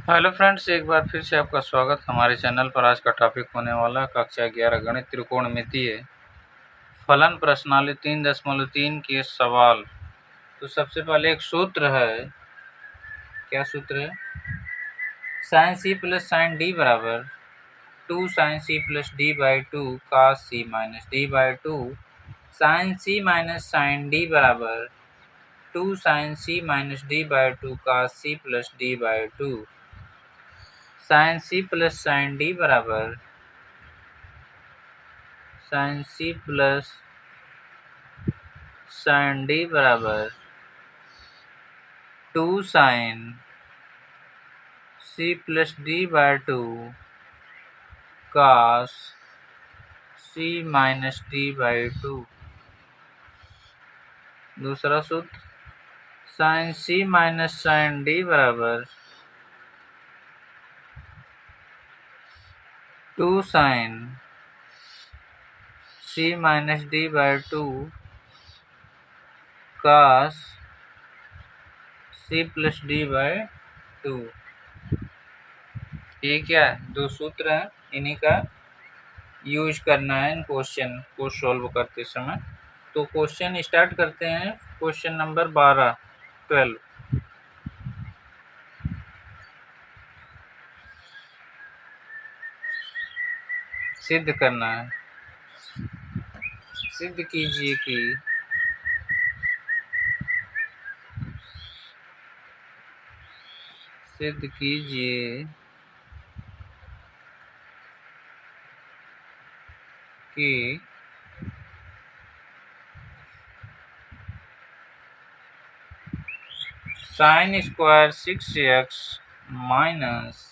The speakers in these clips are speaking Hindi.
हेलो फ्रेंड्स, एक बार फिर से आपका स्वागत हमारे चैनल पर। आज का टॉपिक होने वाला कक्षा 11 गणित त्रिकोणमितीय फलन प्रश्नावली 3.3 के सवाल। तो सबसे पहले एक सूत्र है। क्या सूत्र है? Sine C plus sine D बराबर 2 sine C plus D by 2 cos C minus D by 2। Sine C minus sine D बराबर 2 sine C minus D by 2 cos C plus D by 2। Sine C plus sine D बराबर sine C plus sine D बराबर 2 sine C plus D by 2 cos C minus D by 2। दूसरा सूत्र sine C minus sine D बराबर 2 sine C minus D by 2 cos C plus D by 2। ये क्या है? दो सूत्र हैं, इन्हीं का यूज करना है इन क्वेश्चन को सॉल्व करते समय। तो क्वेश्चन स्टार्ट करते हैं। क्वेश्चन नंबर 12 सिद्ध करना है। सिद्ध कीजिए कि sine square 6x minus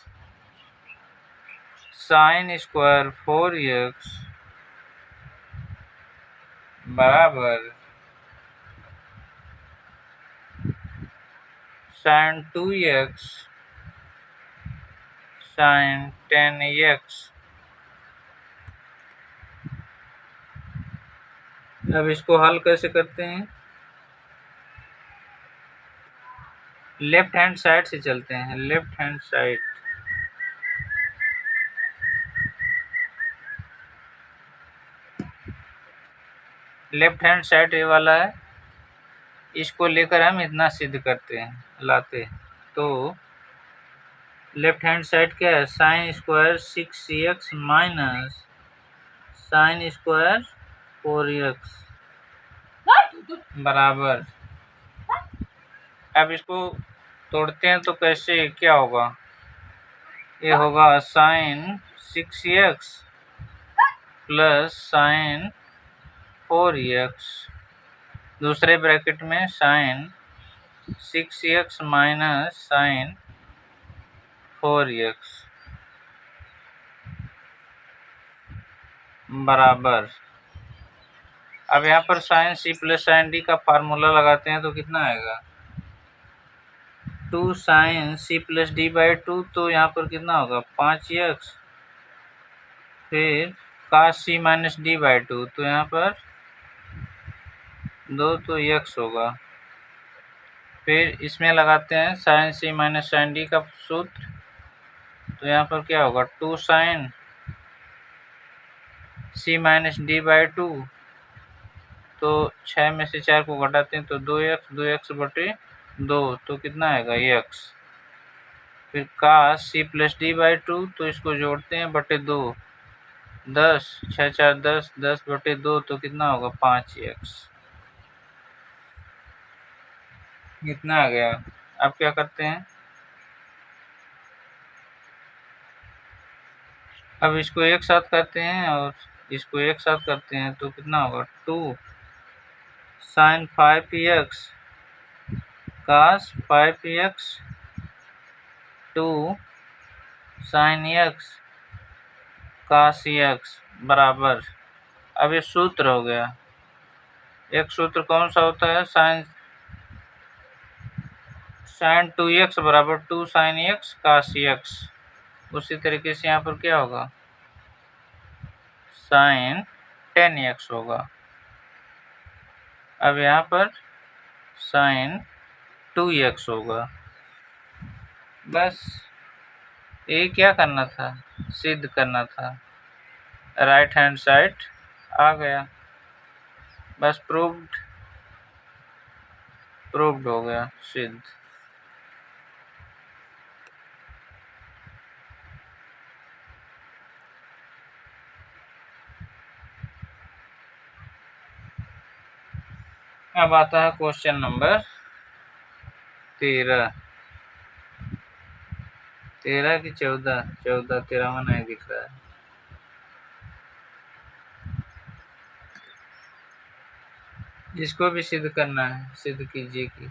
sine square 4x बराबर साइन 2x साइन 10x। अब इसको हल कैसे करते हैं? लेफ्ट हैंड साइड से चलते हैं। लेफ्ट हैंड साइड ये वाला है। इसको लेकर हम इतना सिद्ध करते हैं, लाते हैं। तो लेफ्ट हैंड साइड क्या है? Sine square 6x minus sine square 4x बराबर। अब इसको तोड़ते हैं तो कैसे क्या होगा? ये होगा sign 6x plus sign 4x, दूसरे ब्रैकेट में sign 6x minus sign 4x बराबर। अब यहाँ पर sine C plus sine D का फार्मूला लगाते हैं तो कितना आएगा? 2 sine C plus D by 2, तो यहाँ पर कितना होगा? 5x। फिर cos C minus D by 2, तो यहाँ पर 2 तो x होगा। फिर इसमें लगाते हैं sine C minus sine D का सूत्र, तो यहाँ पर क्या होगा? 2 sine C minus D by 2, तो 6 में से 4 को घटाते हैं तो 2x बटे 2, तो कितना आएगा? x। फिर cos C plus D by 2, तो इसको जोड़ते हैं बटे 2, 10 6 4 10, 10 बटे 2, तो कितना होगा? 5x। इतना आ गया। अब क्या करते हैं? अब इसको एक साथ करते हैं और इसको एक साथ करते हैं तो कितना होगा? 2 साइन 5x कास 5x 2 साइन x कास x बराबर। अब ये सूत्र हो गया। एक सूत्र कौन सा होता है? साइन 2x बराबर 2 साइन x कास x। उसी तरीके से यहाँ पर क्या होगा? साइन 10x होगा। अब यहाँ पर साइन 2x होगा। बस ये क्या करना था, सिद्ध करना था। राइट हैंड साइड आ गया, बस प्रूव्ड हो गया, सिद्ध। अब आता है क्वेश्चन नंबर 13 की 14 13 में नहीं दिख रहा है। इसको भी सिद्ध करना है, सिद्ध कीजिए कि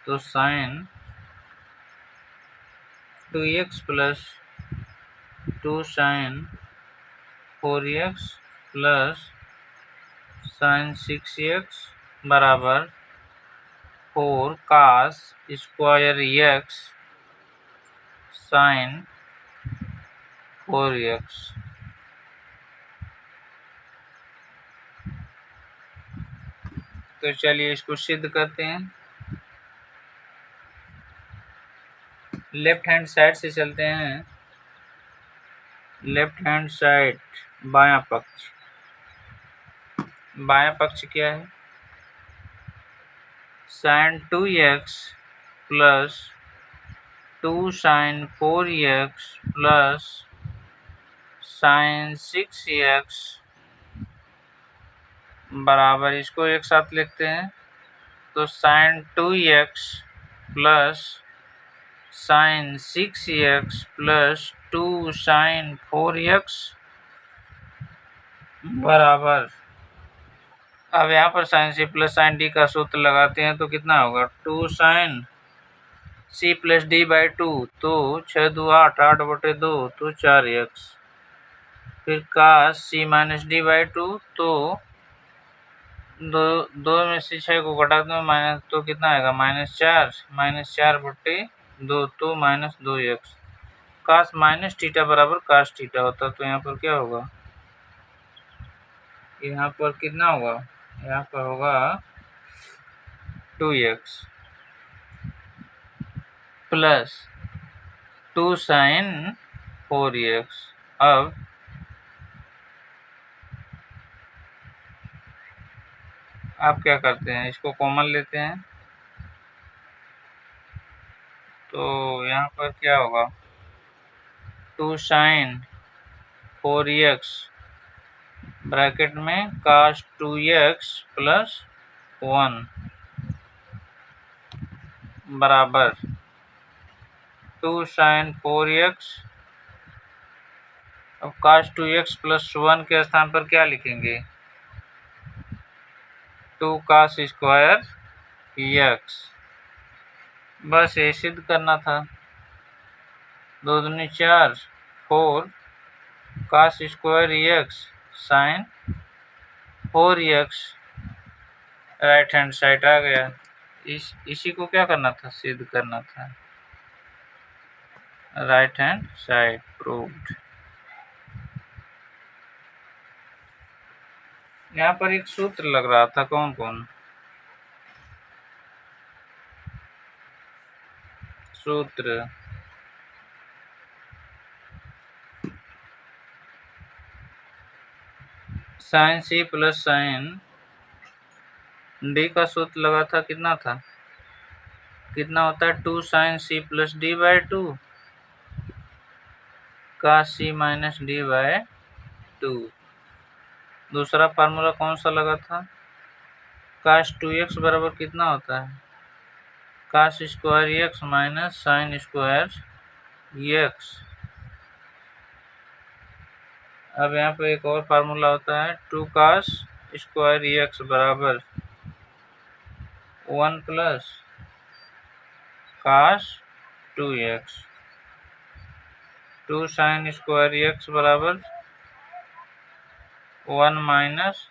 तो sine 2x plus 2 sine 4x plus sine 6x बराबर 4 cos square x sine 4x। तो चलिए इसको सिद्ध करते हैं। लेफ्ट हैंड साइड से चलते हैं। लेफ्ट हैंड साइड बायां पक्ष, बायां पक्ष क्या है, sine 2x plus 2 sine 4x plus sine 6x बराबर, इसको एक साथ लिखते हैं तो sine 2x plus sine 6x plus 2 sine 4x बराबर, अब यहाँ पर sine C plus sine D का सूत्र लगाते हैं तो कितना होगा, 2 sine C plus D by 2, तो 6 2 8, 8/2 तो 4x, फिर cos C minus D by 2, तो दो में से 6 को घटा दो माइनस, तो कितना आएगा -4/2 तो -2x। कास माइनस थीटा बराबर कास थीटा होता, तो यहाँ पर क्या होगा, यहाँ पर कितना होगा, यहाँ पर होगा 2x प्लस 2 साइन 4x। अब आप क्या करते हैं, इसको कॉमन लेते हैं तो यहाँ पर क्या होगा, 2 साइन 4x ब्रैकेट में cos 2x प्लस 1 बराबर 2 साइन 4x। अब cos 2x प्लस 1 के स्थान पर क्या लिखेंगे, 2 cos स्क्वायर x। बस ये सिद्ध करना था। 2 दूनी 4, 4 cos square x sine 4x right hand side आ गया। इसी को क्या करना था, सिद्ध करना था। Right hand side proved. यहाँ पर एक सूत्र लग रहा था, कौन कौन सूत्र, sine C plus sine D का सूत्र लगा था, कितना था, कितना होता है, 2 sine C plus D by 2 का सी माइनस डी बाई 2। दूसरा फार्मूला कौन सा लगा था, कास 2x बराबर कितना होता है, cos square x minus sine square x। अब यहाँ पे एक और फार्मूला होता है, 2 कास स्क्वायर x बराबर 1 plus cos 2x। 2 sine square x बराबर 1 माइनस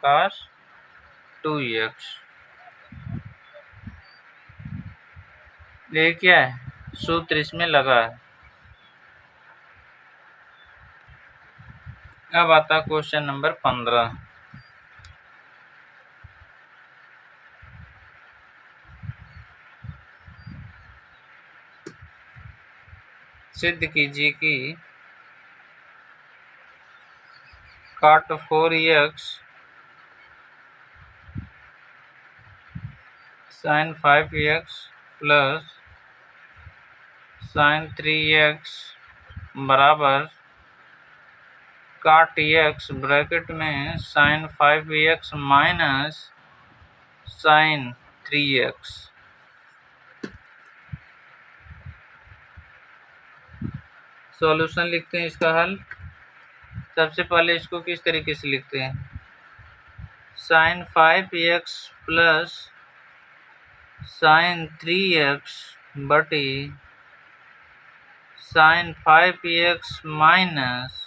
कास 2x। ये क्या है, सूत्र इसमें लगा है। अब आता क्वेश्चन नंबर 15। सिद्ध कीजिए कि cot 4x sin 5x plus sin 3x बराबर cot x ब्रैकेट में sin 5x minus sin 3x। Solution लिखते हैं इसका हल। सबसे पहले इसको किस तरीके से लिखते हैं, sin 5x plus sin 3x बटे sin 5x minus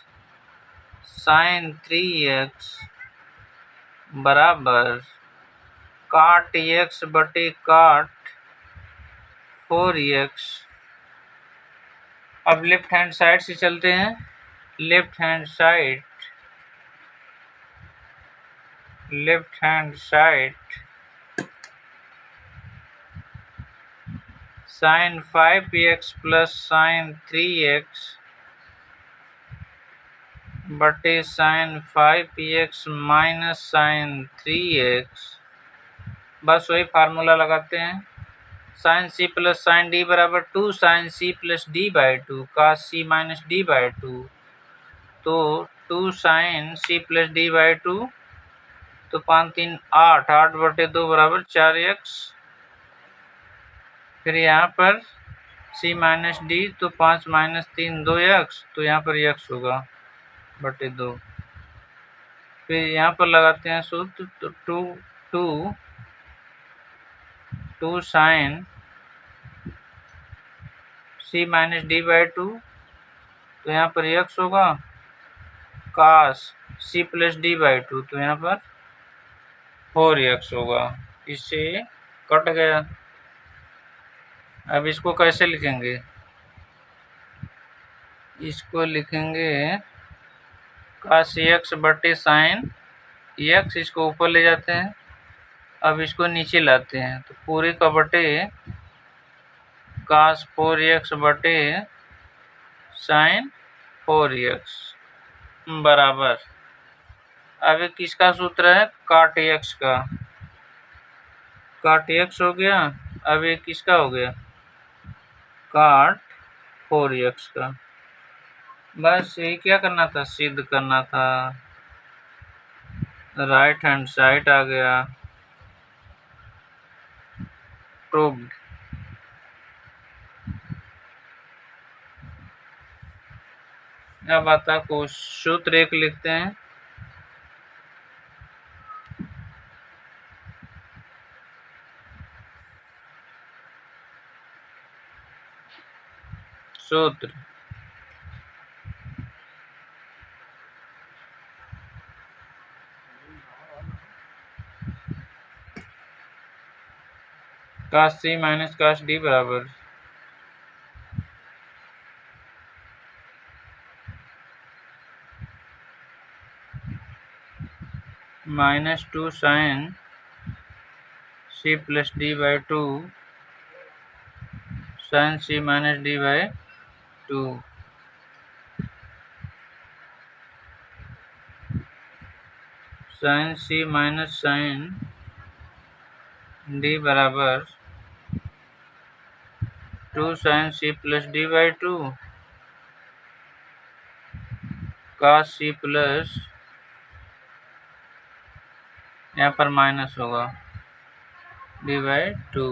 sin 3x बराबर cot x बटे cot 4x। अब लेफ्ट हैंड साइड से चलते हैं। Left hand side sin 5x plus sin 3x बटे sin 5x minus sin 3x। बस वही फार्मूला लगाते हैं। sin c plus sin d बराबर 2 sin c plus d by 2 cos c minus d by 2, तो 2 sin c plus d by 2, तो 5 3 8, 8 बटे 2 बराबर 4x। फिर यहाँ पर c माइनस d, तो 5 माइनस 3 2x, तो यहाँ पर x होगा बटे 2। फिर यहाँ पर लगाते हैं सूत्र, तो 2 sin c minus d by 2, तो यहाँ पर x होगा cos c plus d by 2, तो यहाँ पर 4x होगा। इससे कट गया। अब इसको कैसे लिखेंगे, इसको लिखेंगे cos x बटे sin x, इसको ऊपर ले जाते हैं। अब इसको नीचे लाते हैं, तो पूरे का बटे cos 4x बटे sin 4x बराबर, अब ये किसका सूत्र है, cot x का। cot x हो गया। अब ये किसका हो गया, cot 4x का। बस यही क्या करना था, सिद्ध करना था। राइट हैंड साइड आ गया, प्रूव्ड। अब आता को सूत्र एक लिखते हैं। सूत्र cos c minus cos d बराबर -2 sin c plus d by 2 sin c minus d by 2। sin c minus sin d बराबर 2 sin c plus d by 2 cos c plus, यहाँ पर माइनस होगा, d बाई 2।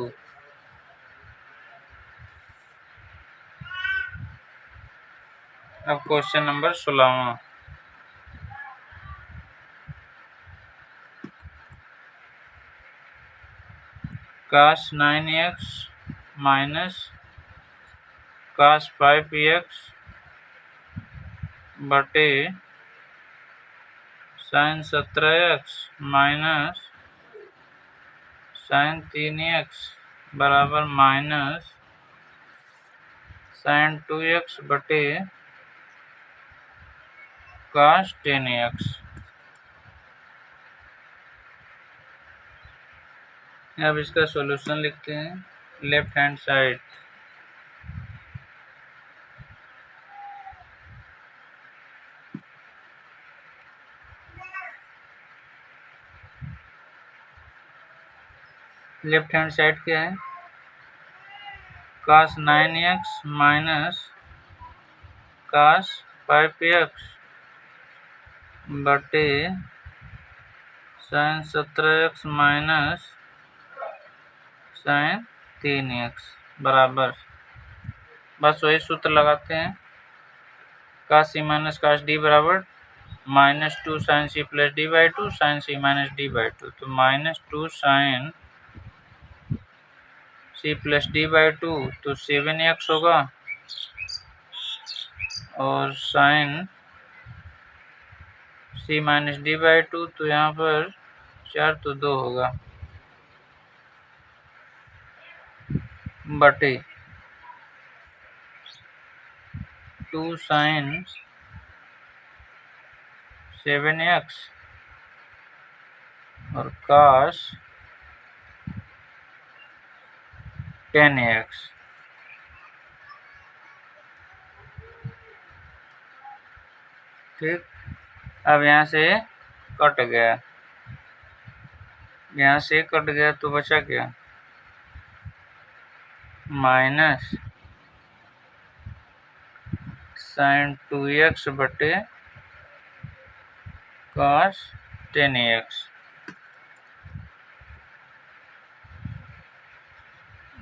अब क्वेश्चन नंबर 16वां। cos 9x minus cos 5x बटे sin 17x minus sin 3x बराबर माइनस sin 2x बटे cos 10x। अब इसका सॉल्यूशन लिखते हैं। Left hand side left hand side क्या है, cos 9x minus cos 5x बटे sin 17x minus sin 3x बराबर, बस वही सूत्र लगाते हैं, cos c minus cos d बराबर -2 sin c plus d by 2 sin c minus d by 2, तो -2 sin c plus d by 2 तो 7x होगा, और sin c minus d by 2 तो यहाँ पर 4 तो 2 होगा, बटे 2 sin 7x और cos 10x। ठीक, अब यहाँ से कट गया, यहाँ से कट गया तो बचा क्या, माइनस sin 2x बटे cos 10x,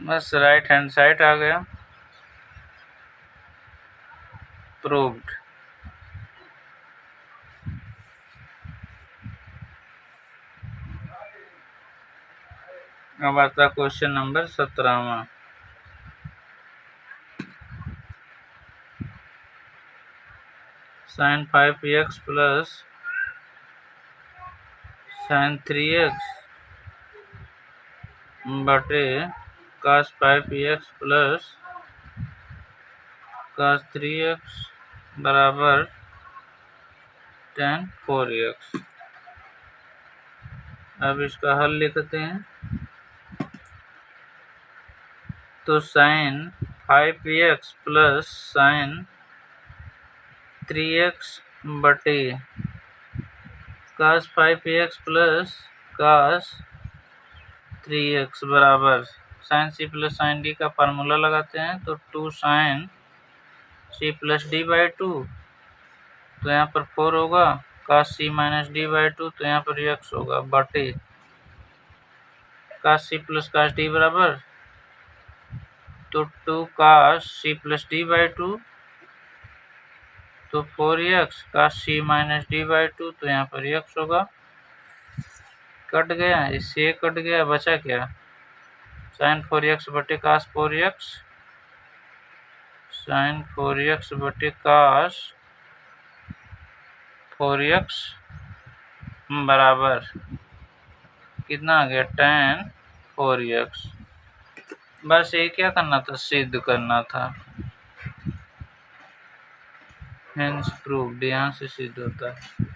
बस राइट हैंड साइड आ गया, प्रूव्ड। अब आता क्वेश्चन नंबर 17वां, sin 5x plus sin 3x बटे cos 5x plus cos 3x बराबर tan 4x। अब इसका हल लिखते हैं, तो sin 5x plus sin 3x बटे cos 5x plus cos 3x बराबर sin c plus sin d का फार्मूला लगाते हैं, तो 2 sin c plus d by 2 तो यहाँ पर 4 होगा, cos c minus d by 2 तो यहाँ पर x होगा, बटे cos c plus cos d बराबर, तो 2 cos c plus d by 2 तो 4x cos c minus d by 2 तो यहाँ पर x होगा, कट गया, इससे कट गया, बचा क्या, sin 4x बटे cos 4x, sin 4x बटे cos 4x बराबर कितना आ गया, tan 4x। बस ये क्या करना था, सिद्ध करना था, हेंस प्रूव्ड, यहाँ से सिद्ध होता है।